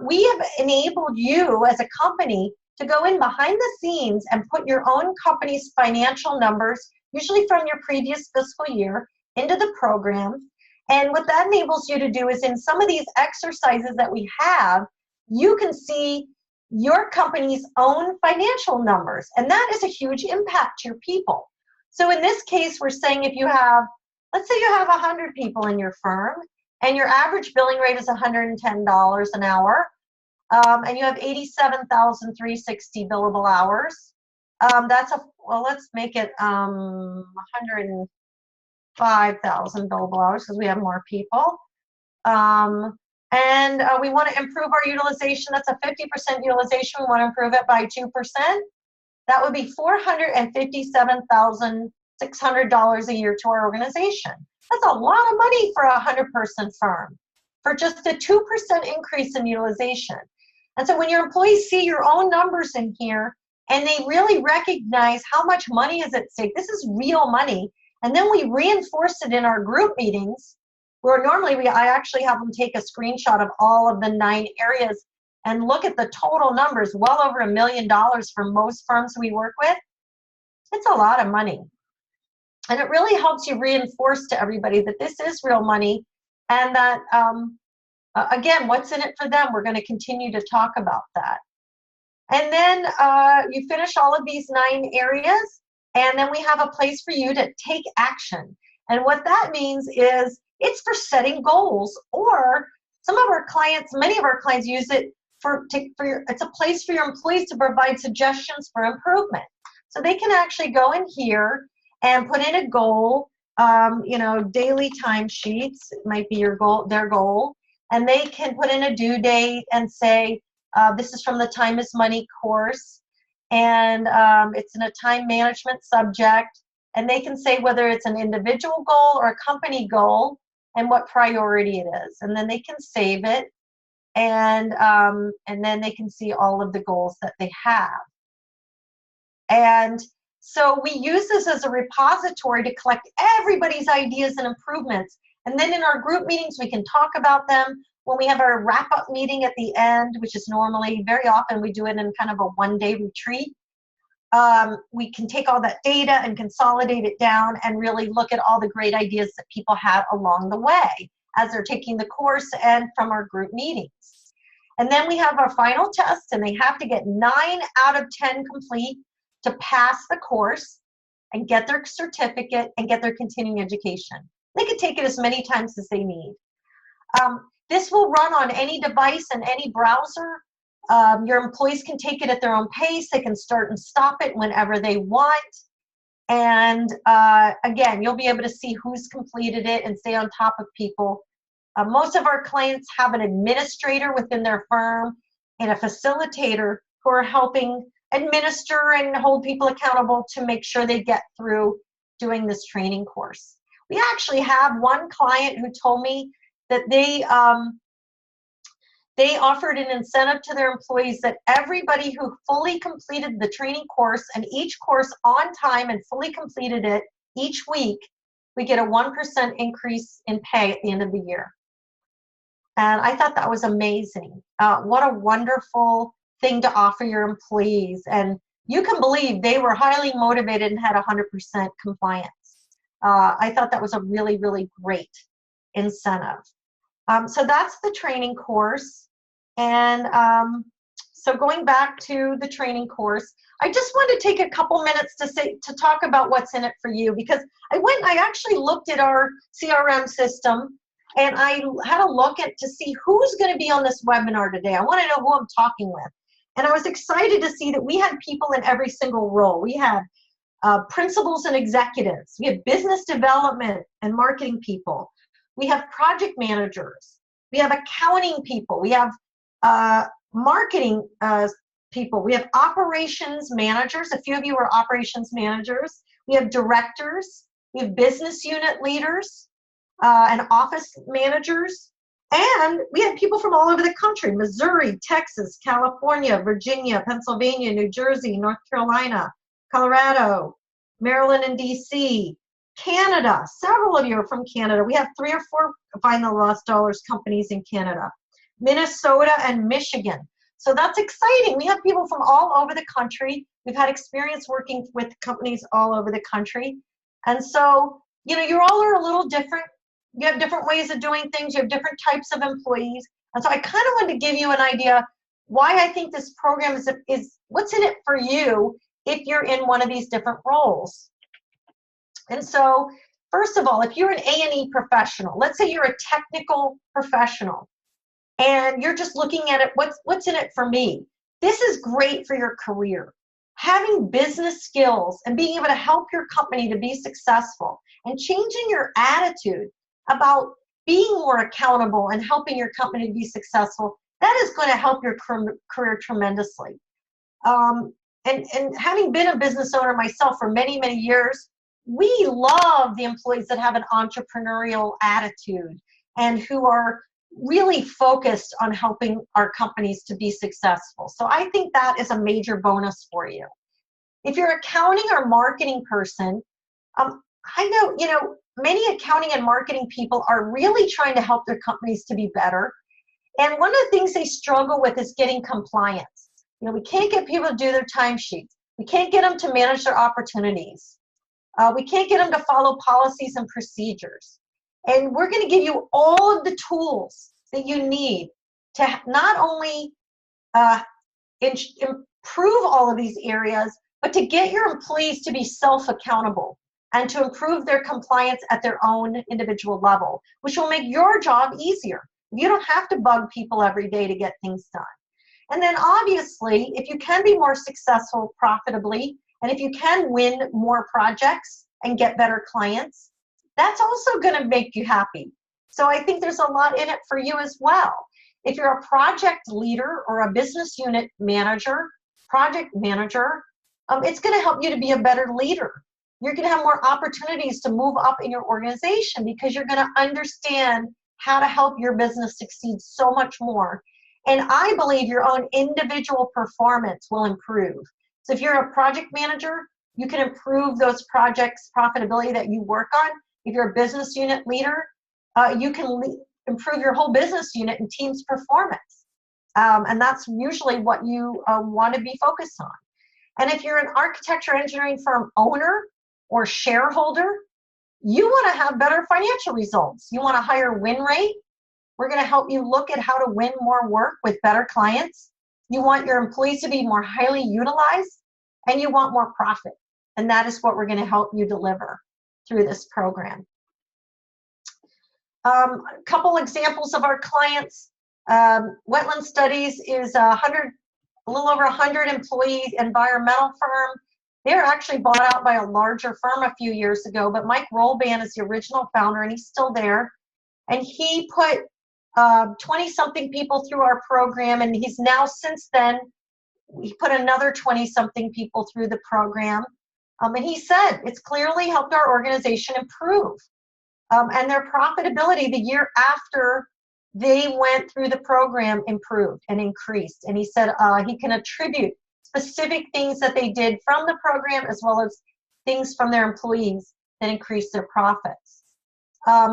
Speaker 1: we have enabled you as a company to go in behind the scenes and put your own company's financial numbers, usually from your previous fiscal year, into the program. And what that enables you to do is in some of these exercises that we have, you can see your company's own financial numbers. And that is a huge impact to your people. So in this case, we're saying if you have, let's say you have 100 people in your firm, and your average billing rate is $110 an hour, and you have 87,360 billable hours. Let's make it 105,000 billable hours because we have more people. And we want to improve our utilization. That's a 50% utilization. We want to improve it by 2%. That would be $457,600 a year to our organization. That's a lot of money for a 100-person firm for just a 2% increase in utilization. And so when your employees see your own numbers in here and they really recognize how much money is at stake, this is real money. And then we reinforce it in our group meetings where normally I actually have them take a screenshot of all of the 9 areas and look at the total numbers, well over $1 million for most firms we work with. It's a lot of money. And it really helps you reinforce to everybody that this is real money and that, again, what's in it for them? We're going to continue to talk about that. And then you finish all of these 9 areas, and then we have a place for you to take action. And what that means is it's for setting goals, or many of our clients use it it's a place for your employees to provide suggestions for improvement. So they can actually go in here and put in a goal, daily timesheets might be their goal, and they can put in a due date and say, this is from the Time is Money course, and it's in a time management subject, and they can say whether it's an individual goal or a company goal and what priority it is. And then they can save it, and then they can see all of the goals that they have. And so we use this as a repository to collect everybody's ideas and improvements. And then in our group meetings, we can talk about them. When we have our wrap-up meeting at the end, which is normally, very often we do it in kind of a one-day retreat, we can take all that data and consolidate it down and really look at all the great ideas that people have along the way as they're taking the course and from our group meetings. And then we have our final test, and they have to get 9 out of 10 complete to pass the course and get their certificate and get their continuing education. They could take it as many times as they need. This will run on any device and any browser. Your employees can take it at their own pace. They can start and stop it whenever they want. And again, you'll be able to see who's completed it and stay on top of people. Most of our clients have an administrator within their firm and a facilitator who are helping administer and hold people accountable to make sure they get through doing this training course. We actually have one client who told me that they offered an incentive to their employees that everybody who fully completed the training course and each course on time and fully completed it each week, we get a 1% increase in pay at the end of the year. And I thought that was amazing. What a wonderful thing to offer your employees. And you can believe they were highly motivated and had 100% compliance. I thought that was a really, really great incentive. So that's the training course. And so going back to the training course, I just want to take a couple minutes to talk about what's in it for you, because I actually looked at our CRM system, and I had a look to see who's going to be on this webinar today. I want to know who I'm talking with. And I was excited to see that we had people in every single role. We had principals and executives. We have business development and marketing people. We have project managers. We have accounting people. We have marketing people. We have operations managers. A few of you are operations managers. We have directors. We have business unit leaders and office managers. And we have people from all over the country: Missouri, Texas, California, Virginia, Pennsylvania, New Jersey, North Carolina, Colorado, Maryland, and DC, Canada. Several of you are from Canada. We have 3 or 4 Find the Lost Dollars companies in Canada, Minnesota, and Michigan. So that's exciting. We have people from all over the country. We've had experience working with companies all over the country. And so, you know, you all are a little different. You have different ways of doing things. You have different types of employees. And so I kind of wanted to give you an idea why I think this program is what's in it for you if you're in one of these different roles. And so, first of all, if you're an A&E professional, let's say you're a technical professional, and you're just looking at it, what's in it for me? This is great for your career. Having business skills and being able to help your company to be successful and changing your attitude about being more accountable and helping your company to be successful, that is going to help your career tremendously. And having been a business owner myself for many, many years, we love the employees that have an entrepreneurial attitude and who are really focused on helping our companies to be successful. So I think that is a major bonus for you. If you're accounting or marketing person, I know, you know, many accounting and marketing people are really trying to help their companies to be better. And one of the things they struggle with is getting compliance. You know, we can't get people to do their timesheets. We can't get them to manage their opportunities. We can't get them to follow policies and procedures. And we're going to give you all of the tools that you need to not only improve all of these areas, but to get your employees to be self-accountable and to improve their compliance at their own individual level, which will make your job easier. You don't have to bug people every day to get things done. And then obviously, if you can be more successful profitably, and if you can win more projects and get better clients, that's also going to make you happy. So I think there's a lot in it for you as well. If you're a project leader or a business unit manager, project manager, it's going to help you to be a better leader. you're going to have more opportunities to move up in your organization because you're going to understand how to help your business succeed so much more. And I believe your own individual performance will improve. So if you're a project manager, you can improve those projects' profitability that you work on. If you're a business unit leader, you can improve your whole business unit and team's performance. And that's usually what you want to be focused on. And if you're an architecture engineering firm owner or shareholder, you want to have better financial results. You want a higher win rate. We're going to help you look at how to win more work with better clients. You want your employees to be more highly utilized, and you want more profit. And that is what we're going to help you deliver through this program. A couple examples of our clients. Wetland Studies is a little over 100 employee environmental firm. They were actually bought out by a larger firm a few years ago, but Mike Rolban is the original founder, and he's still there. And he put 20-something people through our program, and he's now, since then, he put another 20-something people through the program. And he said it's clearly helped our organization improve. And their profitability the year after they went through the program improved and increased. And he said he can attribute specific things that they did from the program as well as things from their employees that increased their profits.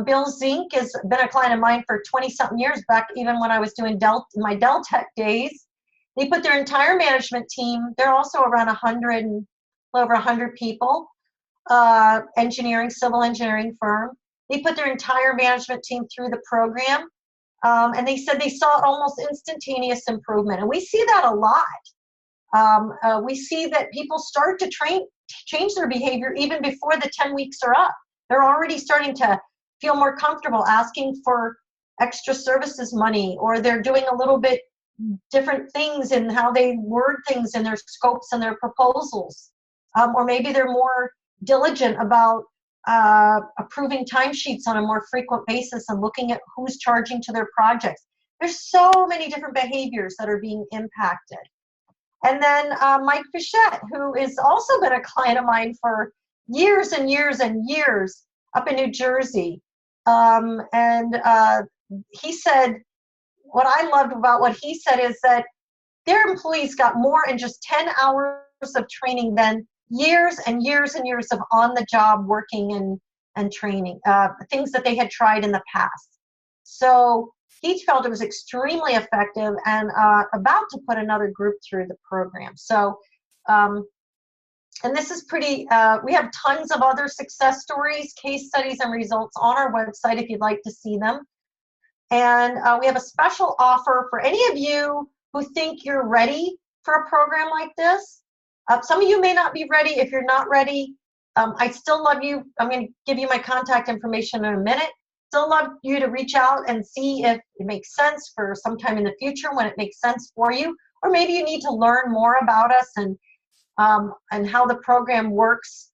Speaker 1: Bill Zink has been a client of mine for 20-something years, back even when I was doing my Dell Tech days. They put their entire management team, they're also around 100 and over 100 people, civil engineering firm. They put their entire management team through the program, and they said they saw almost instantaneous improvement. And we see that a lot. We see that people start to change their behavior even before the 10 weeks are up. They're already starting to feel more comfortable asking for extra services money, or they're doing a little bit different things in how they word things in their scopes and their proposals. Or maybe they're more diligent about approving timesheets on a more frequent basis and looking at who's charging to their projects. There's so many different behaviors that are being impacted. And then Mike Fichette, who has also been a client of mine for years and years and years up in New Jersey. He said, what I loved about what he said is that their employees got more in just 10 hours of training than years and years and years of on-the-job working and training, things that they had tried in the past. So he felt it was extremely effective and about to put another group through the program. So, and this is pretty, we have tons of other success stories, case studies, and results on our website if you'd like to see them. And we have a special offer for any of you who think you're ready for a program like this. Some of you may not be ready. If you're not ready, I still love you. I'm going to give you my contact information in a minute. Still love you to reach out and see if it makes sense for sometime in the future when it makes sense for you. Or maybe you need to learn more about us and how the program works,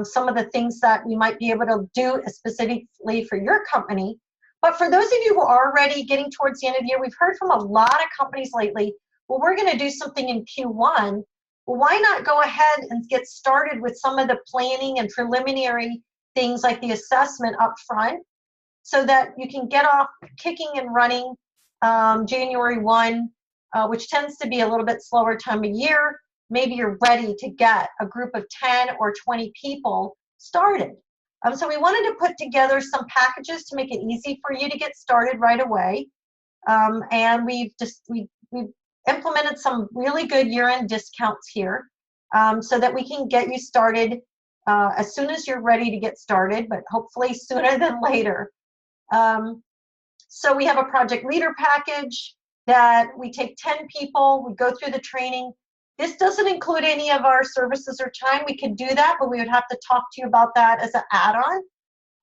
Speaker 1: some of the things that we might be able to do specifically for your company. But for those of you who are already getting towards the end of the year, we've heard from a lot of companies lately, well, we're going to do something in Q1. Well, why not go ahead and get started with some of the planning and preliminary things like the assessment up front so that you can get off kicking and running January 1, which tends to be a little bit slower time of year. Maybe you're ready to get a group of 10 or 20 people started. So we wanted to put together some packages to make it easy for you to get started right away. And we've implemented some really good year-end discounts here so that we can get you started as soon as you're ready to get started, but hopefully sooner than later. So we have a project leader package that we take 10 people, we go through the training. This doesn't include any of our services or time. We could do that, but we would have to talk to you about that as an add-on.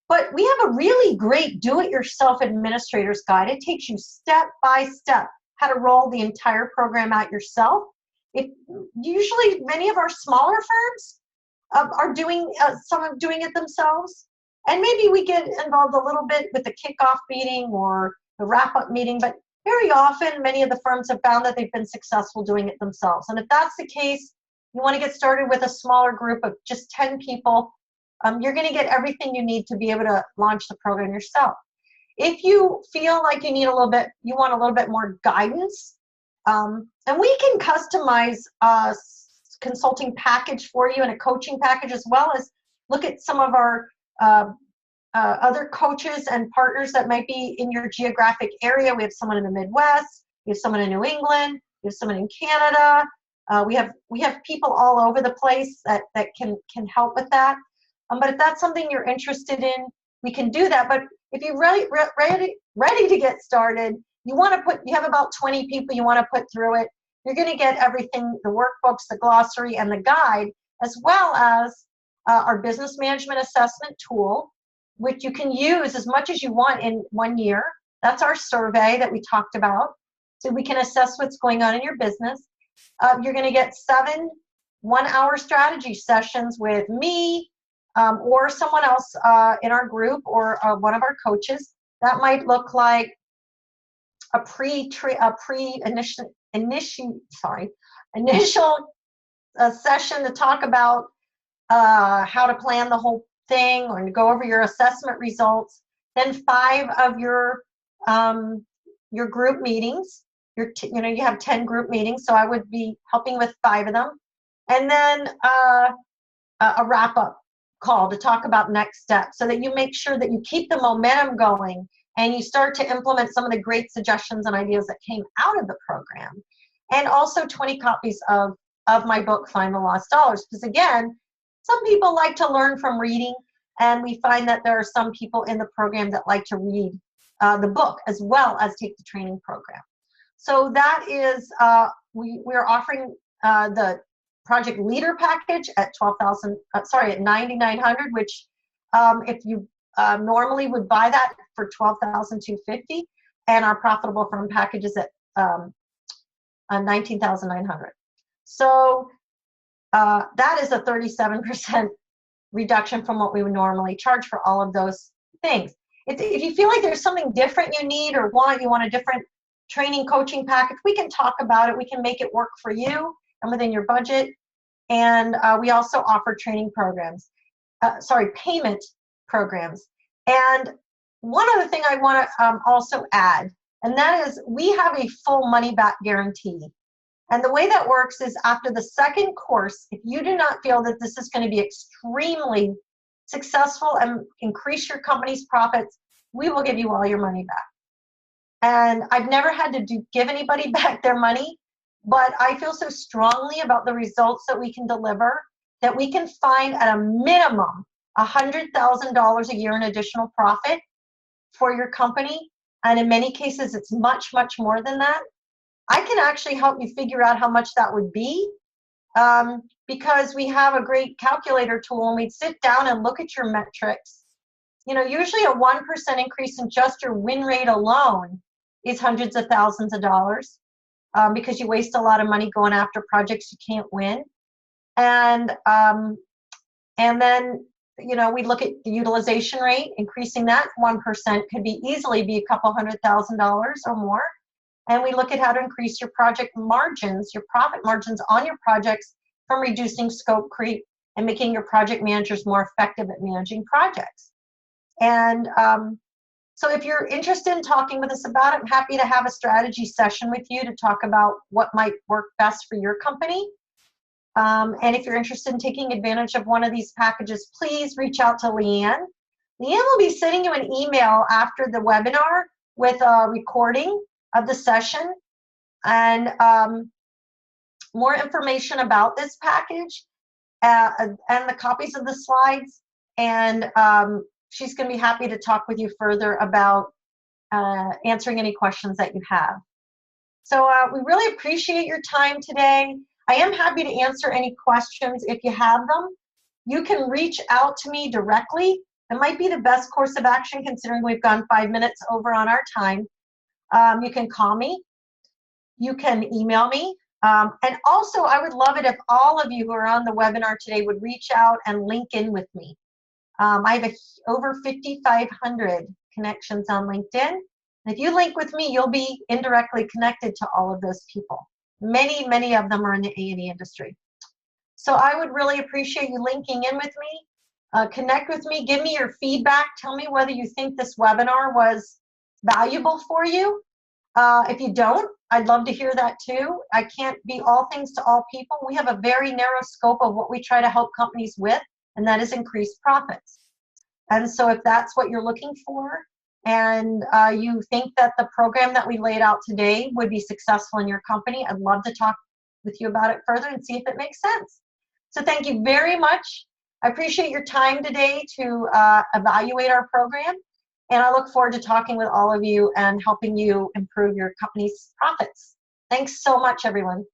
Speaker 1: But we have a really great do-it-yourself administrator's guide. It takes you step by step how to roll the entire program out yourself. Usually many of our smaller firms are doing it themselves. And maybe we get involved a little bit with the kickoff meeting or the wrap-up meeting, but very often many of the firms have found that they've been successful doing it themselves. And if that's the case, you want to get started with a smaller group of just 10 people. you're going to get everything you need to be able to launch the program yourself. If you feel like you need you want a little bit more guidance, and we can customize a consulting package for you and a coaching package, as well as look at some of our other coaches and partners that might be in your geographic area. We have someone in the Midwest, we have someone in New England, we have someone in Canada. We have people all over the place that can help with that. But if that's something you're interested in, we can do that. But if you're ready to get started, you have about 20 people you want to put through it. You're going to get everything, the workbooks, the glossary, and the guide, as well as our business management assessment tool, which you can use as much as you want in 1 year. That's our survey that we talked about. So we can assess what's going on in your business. You're going to get 7 one-hour strategy sessions with me or someone else in our group, or one of our coaches. That might look like initial session to talk about how to plan the whole thing, or to go over your assessment results. Then 5 of your group meetings. You have 10 group meetings, so I would be helping with 5 of them. And then a wrap-up call to talk about next steps, so that you make sure that you keep the momentum going and you start to implement some of the great suggestions and ideas that came out of the program. And also 20 copies of my book, Find the Lost Dollars. Because again, some people like to learn from reading, and we find that there are some people in the program that like to read the book as well as take the training program. So that is, we're offering the Project Leader package at $9,900, which if you normally would buy that for $12,250, and our Profitable Firm package is at $19,900. So that is a 37% reduction from what we would normally charge for all of those things. If you feel like there's something different you need or you want a different training coaching package, we can talk about it. We can make it work for you and within your budget. And we also offer training programs, payment programs. And one other thing I want to also add, and that is we have a full money back guarantee. And the way that works is after the second course, if you do not feel that this is going to be extremely successful and increase your company's profits, we will give you all your money back. And I've never had to give anybody back their money, but I feel so strongly about the results that we can deliver that we can find at a minimum $100,000 a year in additional profit for your company. And in many cases, it's much, much more than that. I can actually help you figure out how much that would be because we have a great calculator tool, and we'd sit down and look at your metrics. Usually a 1% increase in just your win rate alone is hundreds of thousands of dollars because you waste a lot of money going after projects you can't win. And then, we look at the utilization rate, increasing that 1% could easily be a couple $100,000 or more. And we look at how to increase your project margins, your profit margins on your projects from reducing scope creep and making your project managers more effective at managing projects. And so if you're interested in talking with us about it, I'm happy to have a strategy session with you to talk about what might work best for your company. And if you're interested in taking advantage of one of these packages, please reach out to Leanne. Leanne will be sending you an email after the webinar with a recording of the session and more information about this package and the copies of the slides. And she's going to be happy to talk with you further about answering any questions that you have. So we really appreciate your time today. I am happy to answer any questions if you have them. You can reach out to me directly. It might be the best course of action considering we've gone 5 minutes over on our time. You can call me. You can email me. And also, I would love it if all of you who are on the webinar today would reach out and link in with me. I have over 5,500 connections on LinkedIn. And if you link with me, you'll be indirectly connected to all of those people. Many, many of them are in the A&E industry. So I would really appreciate you linking in with me. Connect with me, give me your feedback, tell me whether you think this webinar was valuable for you. If you don't, I'd love to hear that too. I can't be all things to all people. We have a very narrow scope of what we try to help companies with, and that is increased profits. And so if that's what you're looking for, and you think that the program that we laid out today would be successful in your company, I'd love to talk with you about it further and see if it makes sense. So thank you very much. I appreciate your time today to evaluate our program, and I look forward to talking with all of you and helping you improve your company's profits. Thanks so much, everyone.